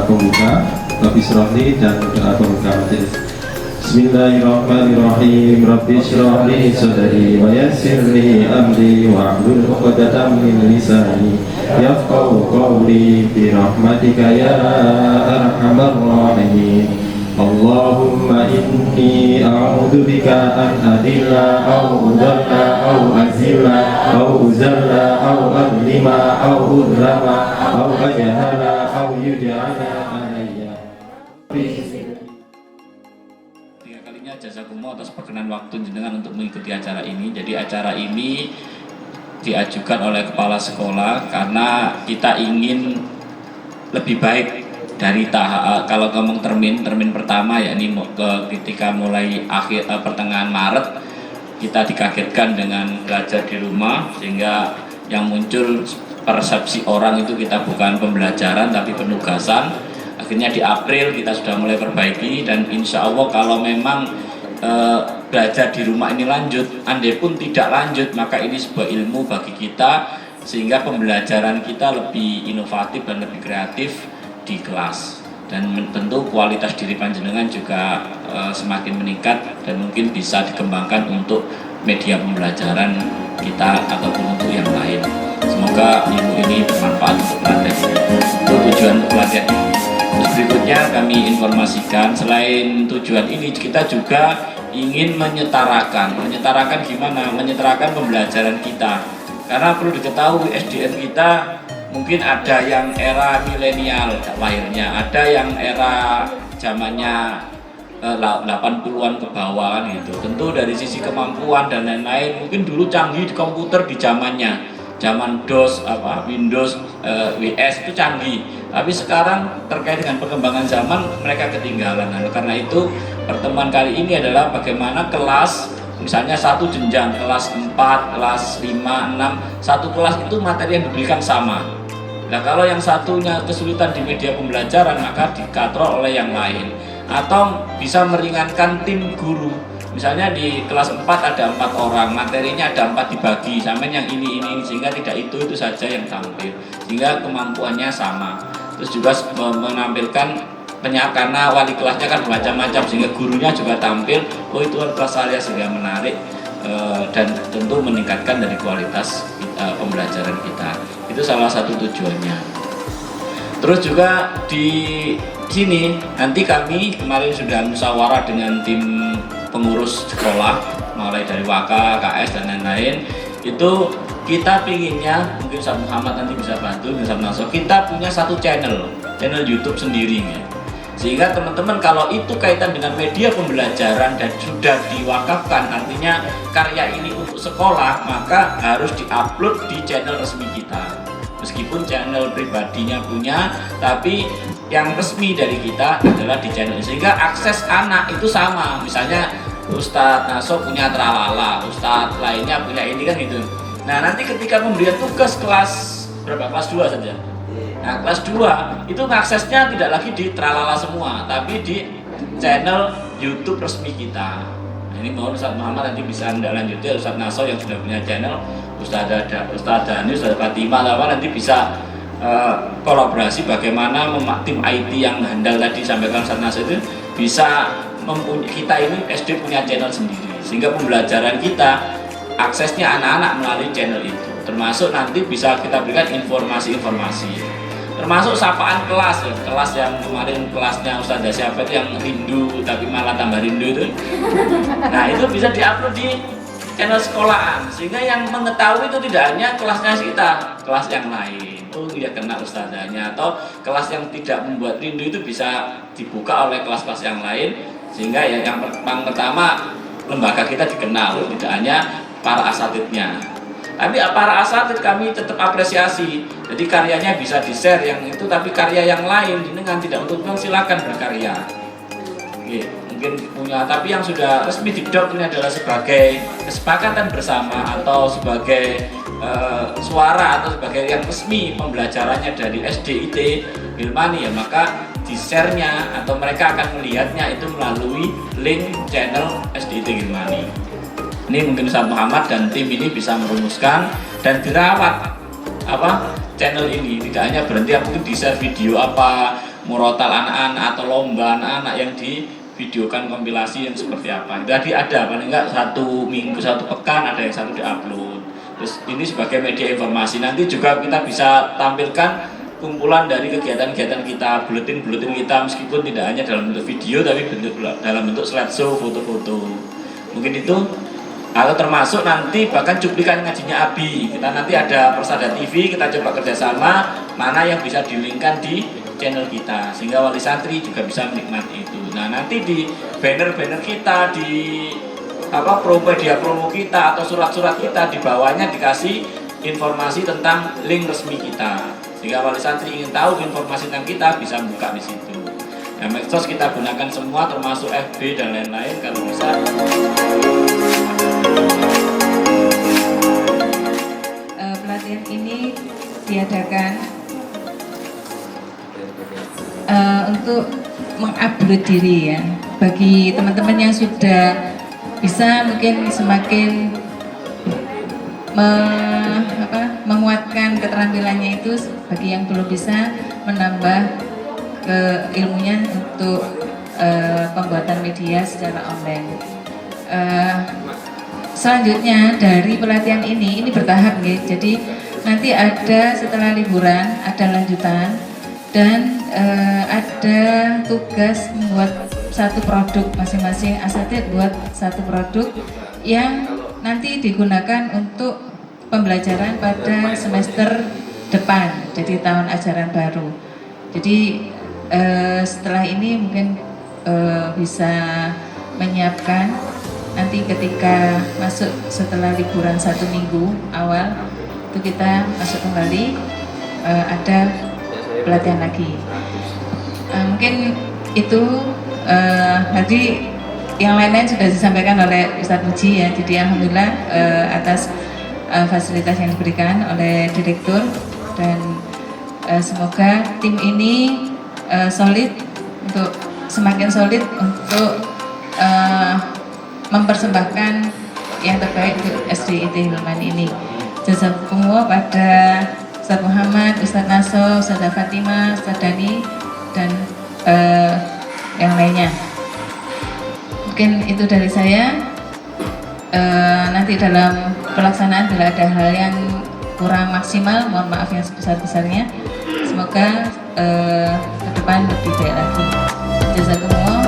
pembuka, Rabbi Syrahli, dan doa pembuka majelis. Bismillahirrahmanirrahim. Rabbi syrah li sadri wa yassir li amri wahlul 'uqdatam min lisani yafqahu qawli bi rahmatika ya arhamar rahimin. Allahumma inni a'udzu bika an adilla aw udalla aw azilla aw uzalla aw adlima aw udrama aw ajhala aw yuj'ala alayya. Jazakumullah atas perkenan waktu jenengan untuk mengikuti acara ini. Jadi acara ini diajukan oleh kepala sekolah karena kita ingin lebih baik dari kalau ngomong termin pertama, yakni ketika mulai pertengahan Maret kita dikagetkan dengan belajar di rumah, sehingga yang muncul persepsi orang itu kita bukan pembelajaran tapi penugasan. Akhirnya di April kita sudah mulai perbaiki, dan insya Allah kalau memang belajar di rumah ini lanjut, andai pun tidak lanjut, maka ini sebuah ilmu bagi kita, sehingga pembelajaran kita lebih inovatif dan lebih kreatif di kelas, dan tentu kualitas diri panjenengan juga semakin meningkat dan mungkin bisa dikembangkan untuk media pembelajaran kita ataupun untuk yang lain. Semoga ilmu ini bermanfaat untuk pelatihan, untuk tujuan pelatihan ini. Terus berikutnya kami informasikan, selain tujuan ini kita juga ingin menyetarakan gimana? Menyetarakan pembelajaran kita, karena perlu diketahui SDN kita mungkin ada yang era milenial lahirnya, ada yang era zamannya 80-an ke bawah kan gitu. Tentu dari sisi kemampuan dan lain-lain mungkin dulu canggih di komputer di zamannya, zaman DOS, Windows, WS itu canggih. Tapi sekarang terkait dengan perkembangan zaman mereka ketinggalan. Nah, karena itu pertemuan kali ini adalah bagaimana kelas, misalnya satu jenjang, kelas 4, kelas 5, 6, satu kelas itu materi yang diberikan sama. Nah, kalau yang satunya kesulitan di media pembelajaran, maka dikatrol oleh yang lain. Atau bisa meringankan tim guru. Misalnya di kelas 4 ada 4 orang, materinya ada 4 dibagi, sampai yang ini, sehingga tidak itu saja yang tampil, sehingga kemampuannya sama. Terus juga menampilkan karena wali kelasnya kan macam-macam, sehingga gurunya juga tampil, oh itu kelas saya, sehingga menarik dan tentu meningkatkan dari kualitas pembelajaran kita. Itu salah satu tujuannya. Terus juga di sini nanti kami kemarin sudah musyawarah dengan tim pengurus sekolah, mulai dari Waka, KS dan lain-lain. Itu kita pinginnya, mungkin Ustaz Muhammad nanti bisa bantu, Ustaz Naso, kita punya satu channel YouTube sendiri ya. Sehingga teman-teman kalau itu kaitan dengan media pembelajaran dan sudah diwakafkan, artinya karya ini untuk sekolah, maka harus diupload di channel resmi kita. Meskipun channel pribadinya punya, tapi yang resmi dari kita adalah di channel, sehingga akses anak itu sama. Misalnya Ustadz Naso punya Tralala, Ustadz lainnya punya ini kan gitu. Nah nanti ketika pemberian tugas kelas berapa? Kelas 2 saja. Nah kelas 2 itu aksesnya tidak lagi di Tralala semua, tapi di channel YouTube resmi kita. Nah, ini mohon Ustadz Muhammad nanti bisa anda lanjuti, Ustadz Naso yang sudah punya channel, Ustadz Dani, Ustadz Fatimah, nanti bisa kolaborasi bagaimana tim IT yang handal tadi sampaikan Ustadz Naso itu bisa kita ini SD punya channel sendiri, sehingga pembelajaran kita aksesnya anak-anak melalui channel itu, termasuk nanti bisa kita berikan informasi-informasi, termasuk sapaan kelas ya, kelas yang kemarin kelasnya Ustazah siapa itu yang rindu tapi malah tambah rindu itu. Nah itu bisa diupload di channel sekolahan, sehingga yang mengetahui itu tidak hanya kelasnya kita, kelas yang lain, oh dia kenal ustazahnya, atau kelas yang tidak membuat rindu itu bisa dibuka oleh kelas-kelas yang lain, sehingga ya yang pertama lembaga kita dikenal, tidak hanya para asatidnya, tapi para asatid kami tetap apresiasi. Jadi karyanya bisa di-share yang itu, tapi karya yang lain dengan tidak untuk silakan berkarya. Oke, mungkin punya, tapi yang sudah resmi didok ini adalah sebagai kesepakatan bersama atau sebagai suara atau sebagai yang resmi pembelajarannya dari SDIT Gilmani ya, maka di-share-nya atau mereka akan melihatnya itu melalui link channel SDIT Gilmani. Ini mungkin Ustaz Muhammad dan tim ini bisa merumuskan dan dirawat channel ini, tidak hanya berhenti mungkin di-share video murotal anak-anak atau lomba anak-anak yang divideokan kompilasi yang seperti apa. Jadi ada paling enggak 1 minggu 1 pekan ada yang satu diupload. Terus ini sebagai media informasi, nanti juga kita bisa tampilkan kumpulan dari kegiatan-kegiatan kita, buletin-buletin kita, meskipun tidak hanya dalam bentuk video tapi dalam bentuk slideshow, foto-foto. Mungkin itu, atau termasuk nanti bahkan cuplikan ngajinya Abi. Kita nanti ada Persada TV, kita coba kerjasama mana yang bisa dilingkan di channel kita, sehingga wali santri juga bisa menikmati itu. Nah nanti di banner-banner kita, di media promo kita atau surat-surat kita, di bawahnya dikasih informasi tentang link resmi kita, sehingga wali santri ingin tahu informasi tentang kita bisa buka di situ. Nah, medsos kita gunakan semua termasuk FB dan lain-lain kalau bisa. Pelatihan ini diadakan untuk mengupgrade diri ya, bagi teman-teman yang sudah bisa mungkin semakin menguatkan keterampilannya itu, bagi yang belum bisa menambah ilmunya untuk pembuatan media secara online. Selanjutnya dari pelatihan ini bertahap nih. Jadi nanti ada setelah liburan ada lanjutan dan ada tugas membuat satu produk, masing-masing asatid buat satu produk yang nanti digunakan untuk pembelajaran pada semester depan, jadi tahun ajaran baru. Jadi setelah ini mungkin bisa menyiapkan nanti ketika masuk setelah liburan 1 minggu awal itu kita masuk kembali, ada pelatihan lagi. Mungkin itu tadi yang lain-lain sudah disampaikan oleh Ustadz Muji ya. Jadi alhamdulillah atas fasilitas yang diberikan oleh direktur, dan semoga tim ini solid, untuk semakin solid untuk mempersembahkan yang terbaik untuk SDIT Hilman ini. Jazakumullah pada Ustadz Muhammad, Ustadz Naso, Ustadz Fatimah, Ustadz Dani, dan yang lainnya. Mungkin itu dari saya. Nanti dalam pelaksanaan bila ada hal yang kurang maksimal, mohon maaf yang sebesar-besarnya. Semoga ke depan lebih baik lagi. Jazakumullah.